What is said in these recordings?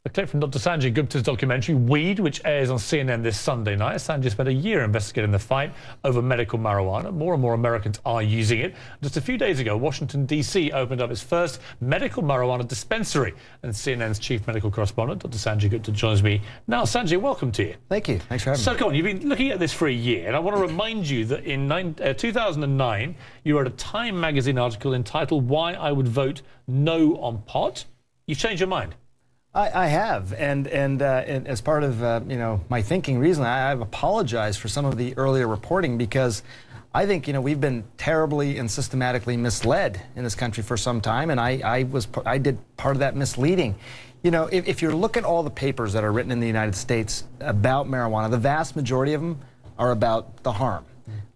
A clip from Dr. Sanjay Gupta's documentary, Weed, which airs on CNN this Sunday night. Sanjay spent a year investigating the fight over medical marijuana. More and more Americans are using it. Just a few days ago, Washington, D.C. opened up its first medical marijuana dispensary. And CNN's chief medical correspondent, Dr. Sanjay Gupta, joins me now. Sanjay, welcome to you. Thank you. Thanks for having me. So, come on, you've been looking at this for a year, and I want to remind you that in 2009, you wrote a Time magazine article entitled Why I Would Vote No on Pot. You've changed your mind. I have, and as part of my thinking recently, I've apologized for some of the earlier reporting because I think we've been terribly and systematically misled in this country for some time, and I did part of that misleading. If you look at all the papers that are written in the United States about marijuana, the vast majority of them are about the harm.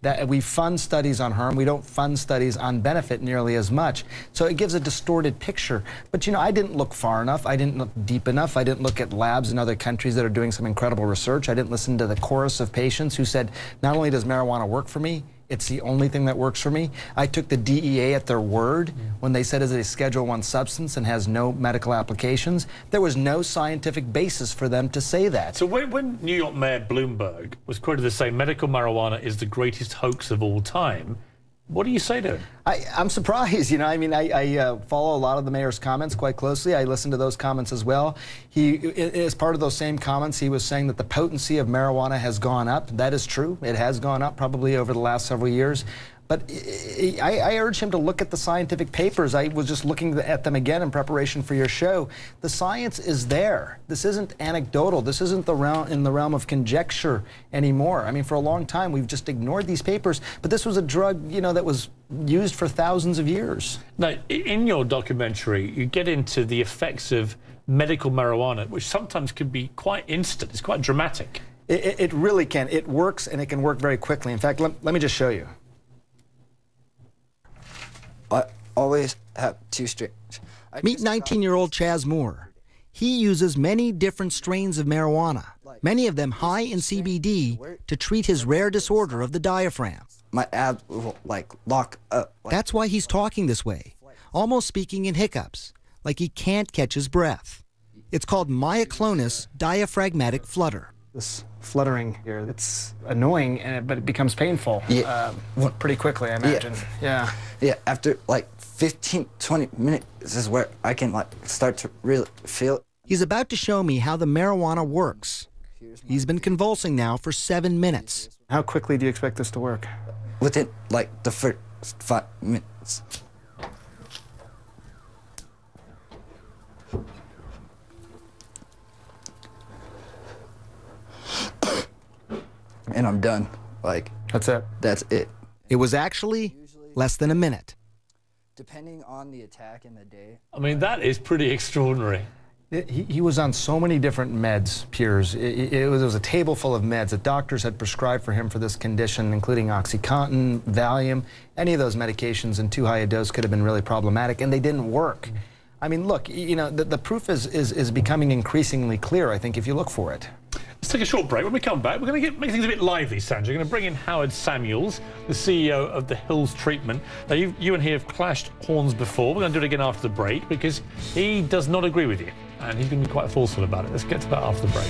That we fund studies on harm, we don't fund studies on benefit nearly as much. So it gives a distorted picture. But I didn't look far enough, I didn't look deep enough, I didn't look at labs in other countries that are doing some incredible research. I didn't listen to the chorus of patients who said, not only does marijuana work for me, it's the only thing that works for me. I took the DEA at their word when they said it's a Schedule I substance and has no medical applications. There was no scientific basis for them to say that. So when New York Mayor Bloomberg was quoted as saying medical marijuana is the greatest hoax of all time, what do you say to him? I'm surprised, I follow a lot of the mayor's comments quite closely. I listen to those comments as well. As part of those same comments, he was saying that the potency of marijuana has gone up. That is true. It has gone up probably over the last several years. But I urge him to look at the scientific papers. I was just looking at them again in preparation for your show. The science is there. This isn't anecdotal. This isn't in the realm of conjecture anymore. I mean, for a long time, we've just ignored these papers. But this was a drug, that was used for thousands of years. Now, in your documentary, you get into the effects of medical marijuana, which sometimes can be quite instant. It's quite dramatic. It really can. It works, and it can work very quickly. In fact, let me just show you. I always have two strains. Meet 19-year-old Chaz Moore. He uses many different strains of marijuana, many of them high in CBD, to treat his rare disorder of the diaphragm. My abs will lock up. That's why he's talking this way, almost speaking in hiccups, like he can't catch his breath. It's called myoclonus diaphragmatic flutter. This fluttering here, it's annoying, but it becomes painful pretty quickly, I imagine. Yeah, after 15, 20 minutes is where I can start to really feel it. He's about to show me how the marijuana works. He's been convulsing now for 7 minutes. How quickly do you expect this to work? Within the first 5 minutes. And I'm done. That's it? That's it. It was actually less than a minute. Depending on the attack in the day. I mean, that is pretty extraordinary. He was on so many different meds, Piers. It was a table full of meds that doctors had prescribed for him for this condition, including OxyContin, Valium. Any of those medications in too high a dose could have been really problematic, and they didn't work. I mean, look, the proof is becoming increasingly clear, I think, if you look for it. Let's take a short break. When we come back, we're going to make things a bit lively, Sanjay. We're going to bring in Howard Samuels, the CEO of the Hills Treatment. Now, you and he have clashed horns before. We're going to do it again after the break because he does not agree with you, and he's going to be quite forceful about it. Let's get to that after the break.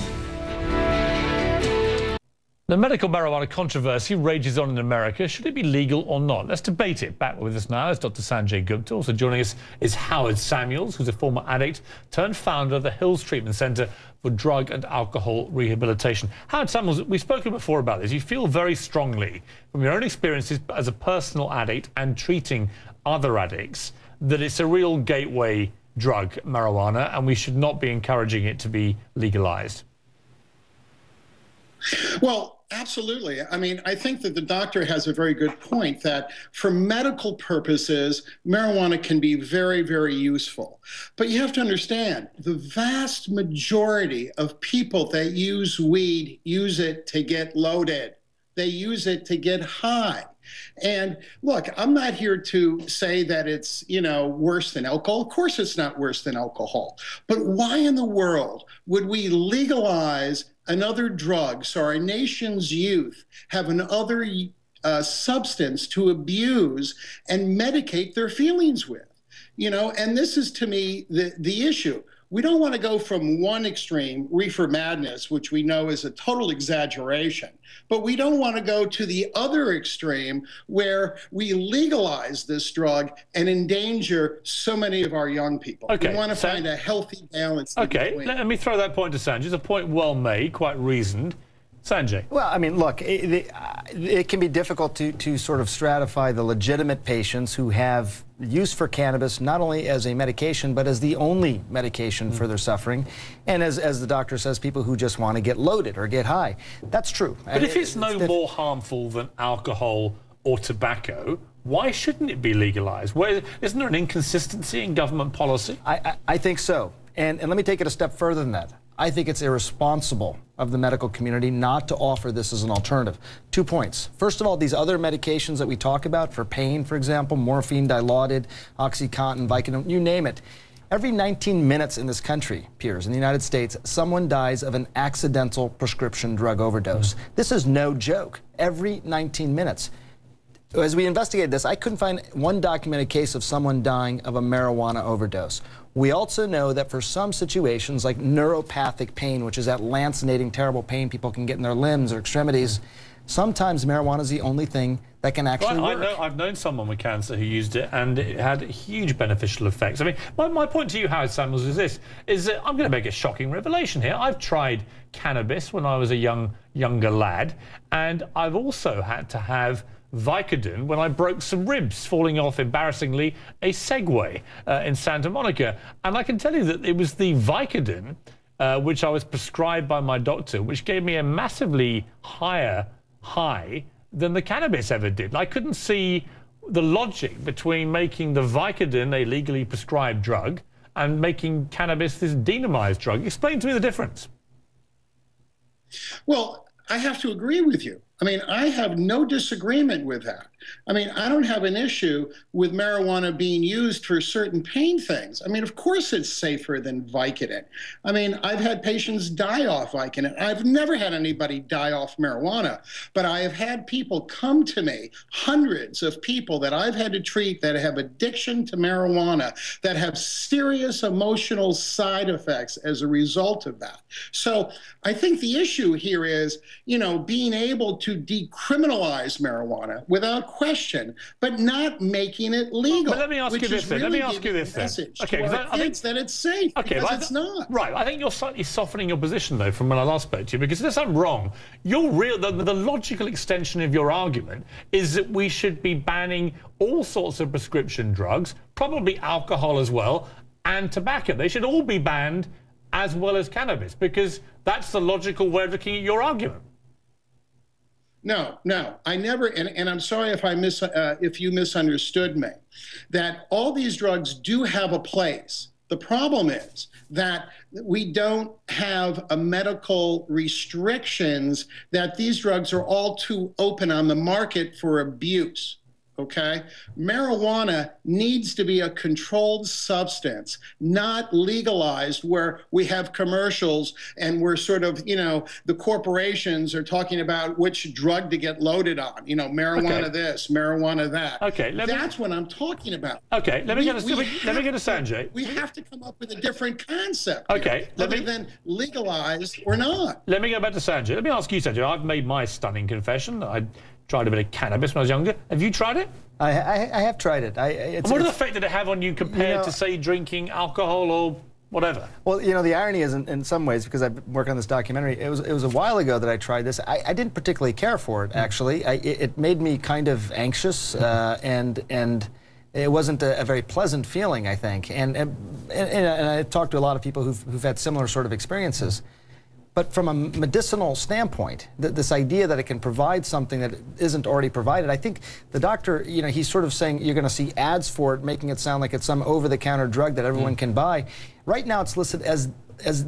The medical marijuana controversy rages on in America. Should it be legal or not? Let's debate it. Back with us now is Dr. Sanjay Gupta. Also joining us is Howard Samuels, who's a former addict turned founder of the Hills Treatment Center for Drug and Alcohol Rehabilitation. Howard Samuels, we've spoken before about this. You feel very strongly from your own experiences as a personal addict and treating other addicts that it's a real gateway drug, marijuana, and we should not be encouraging it to be legalized. Well, absolutely. I mean, I think that the doctor has a very good point that for medical purposes, marijuana can be very, very useful. But you have to understand, the vast majority of people that use weed use it to get loaded. They use it to get high. And look, I'm not here to say that it's, worse than alcohol. Of course it's not worse than alcohol. But why in the world would we legalize another drug so our nation's youth have another substance to abuse and medicate their feelings with? And this is, to me, the issue. we don't want to go from one extreme, reefer madness, which we know is a total exaggeration, but we don't want to go to the other extreme where we legalize this drug and endanger so many of our young people. Okay, we want to find a healthy balance. Okay, let me throw that point to Sanjay. It's a point well made, quite reasoned. Sanjay. Well, I mean, look, it can be difficult to sort of stratify the legitimate patients who have use for cannabis not only as a medication but as the only medication for their suffering, and as the doctor says, people who just want to get loaded or get high. That's true. But if it's no more harmful than alcohol or tobacco, why shouldn't it be legalized? Isn't there an inconsistency in government policy? I think so. And let me take it a step further than that. I think it's irresponsible of the medical community not to offer this as an alternative. 2 points. First of all, these other medications that we talk about for pain, for example, morphine, Dilaudid, OxyContin, Vicodin, you name it. Every 19 minutes in this country, peers, in the United States, someone dies of an accidental prescription drug overdose. This is no joke. Every 19 minutes. As we investigated this, I couldn't find one documented case of someone dying of a marijuana overdose. We also know that for some situations like neuropathic pain, which is that lancinating, terrible pain people can get in their limbs or extremities, sometimes marijuana is the only thing that can actually work. I've known someone with cancer who used it and it had huge beneficial effects. I mean, my point to you, Howard Samuels, is this, is that I'm going to make a shocking revelation here. I've tried cannabis when I was a younger lad, and I've also had to have Vicodin when I broke some ribs falling off, embarrassingly, a Segway in Santa Monica. And I can tell you that it was the Vicodin, which I was prescribed by my doctor, which gave me a massively higher high than the cannabis ever did. I couldn't see the logic between making the Vicodin a legally prescribed drug and making cannabis this demonized drug. Explain to me the difference. Well, I have to agree with you. I mean, I have no disagreement with that. I mean, I don't have an issue with marijuana being used for certain pain things. I mean, of course it's safer than Vicodin. I mean, I've had patients die off Vicodin. I've never had anybody die off marijuana, but I have had people come to me, hundreds of people that I've had to treat that have addiction to marijuana, that have serious emotional side effects as a result of that. So I think the issue here is, you know, being able to decriminalize marijuana without question, but not making it legal. But let me ask you this then. Let me ask you this then. Okay, I think that it's safe. Okay, because it's not. Right. I think you're slightly softening your position though from when I last spoke to you, because unless I'm wrong, the logical extension of your argument is that we should be banning all sorts of prescription drugs, probably alcohol as well, and tobacco. They should all be banned as well as cannabis, because that's the logical way of looking at your argument. No, I never, and I'm sorry if you misunderstood me, that all these drugs do have a place. The problem is that we don't have a medical restrictions, that these drugs are all too open on the market for abuse. Okay? Marijuana needs to be a controlled substance, not legalized where we have commercials and we're sort of, you know, the corporations are talking about which drug to get loaded on. You know, marijuana this, marijuana that. Okay. That's what I'm talking about. Okay. Let me get to Sanjay. We have to come up with a different concept. Okay. Other than legalized or not. Let me go back to Sanjay. Let me ask you, Sanjay. I've made my stunning confession. I tried a bit of cannabis when I was younger. Have you tried it? I have tried it. And what effect did it have on you compared to, say, drinking alcohol or whatever? Well, you know, the irony is in some ways, because I've worked on this documentary, it was a while ago that I tried this. I didn't particularly care for it, actually. It made me kind of anxious, and it wasn't a very pleasant feeling, I think. And I talked to a lot of people who've had similar sort of experiences. But from a medicinal standpoint, this idea that it can provide something that isn't already provided, I think the doctor, you know, he's sort of saying you're going to see ads for it, making it sound like it's some over-the-counter drug that everyone can buy. Right now it's listed as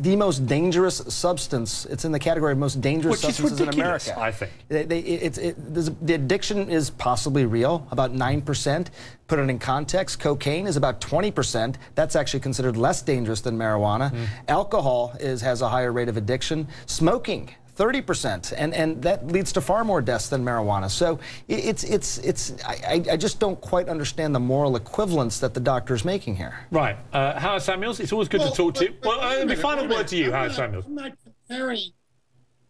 the most dangerous substance. It's in the category of most dangerous substances in America. I think. The addiction is possibly real, about 9%. Put it in context, cocaine is about 20%. That's actually considered less dangerous than marijuana. Alcohol has a higher rate of addiction. Smoking, 30%, and that leads to far more deaths than marijuana. So I just don't quite understand the moral equivalence that the doctor is making here. Right. Howard Samuels, it's always good to talk to you. Well, let me final word to you, Howard Samuels.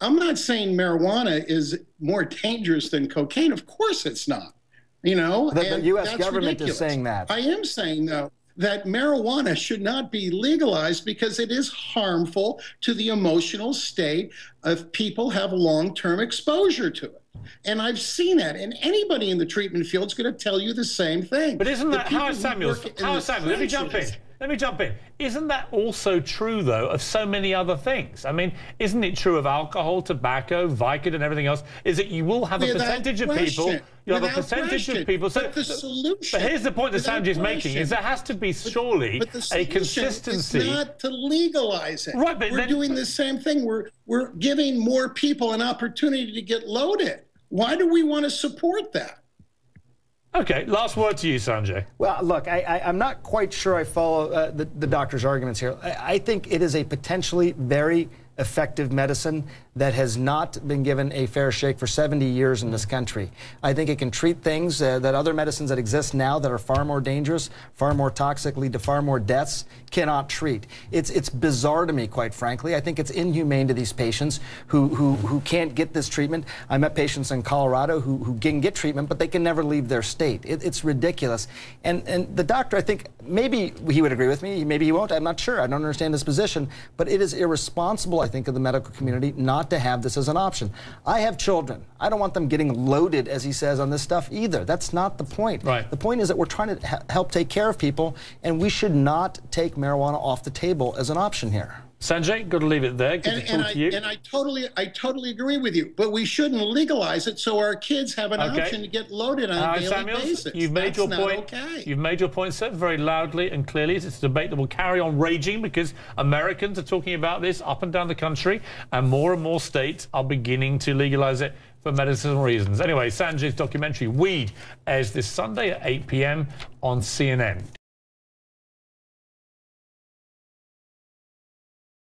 I'm not saying marijuana is more dangerous than cocaine. Of course it's not. You know, the U.S. government is saying that. I am saying, though, that marijuana should not be legalized because it is harmful to the emotional state of people have long-term exposure to it. And I've seen that. And anybody in the treatment field is going to tell you the same thing. But isn't that, Howard Samuels, let me jump in. Let me jump in. Isn't that also true, though, of so many other things? I mean, isn't it true of alcohol, tobacco, Vicodin, and everything else? Is that you will have a percentage of people. You have a percentage of people. So, but the solution. But here's the point that Sanjay is making: is there has to be surely a consistency. It's not to legalize it. Right, but we're doing the same thing. We're giving more people an opportunity to get loaded. Why do we want to support that? Okay, last word to you, Sanjay. Well, look, I'm not quite sure I follow the doctor's arguments here. I think it is a potentially very effective medicine that has not been given a fair shake for 70 years in this country. I think it can treat things that other medicines that exist now that are far more dangerous, far more toxic, lead to far more deaths, cannot treat. It's bizarre to me, quite frankly. I think it's inhumane to these patients who can't get this treatment. I met patients in Colorado who can get treatment, but they can never leave their state. It's ridiculous. And the doctor, I think, maybe he would agree with me, maybe he won't, I'm not sure. I don't understand his position, but it is irresponsible, I think, of the medical community not to have this as an option. I have children. I don't want them getting loaded, as he says, on this stuff either. That's not the point. Right. The point is that we're trying to help take care of people, and we should not take marijuana off the table as an option here. Sanjay, got to leave it there. Good to talk to you. And I totally agree with you. But we shouldn't legalize it so our kids have an option to get loaded on a daily basis. You've made your point. Okay. You've made your point, sir, very loudly and clearly. It's a debate that will carry on raging because Americans are talking about this up and down the country, and more states are beginning to legalize it for medicinal reasons. Anyway, Sanjay's documentary Weed airs this Sunday at 8 p.m. on CNN.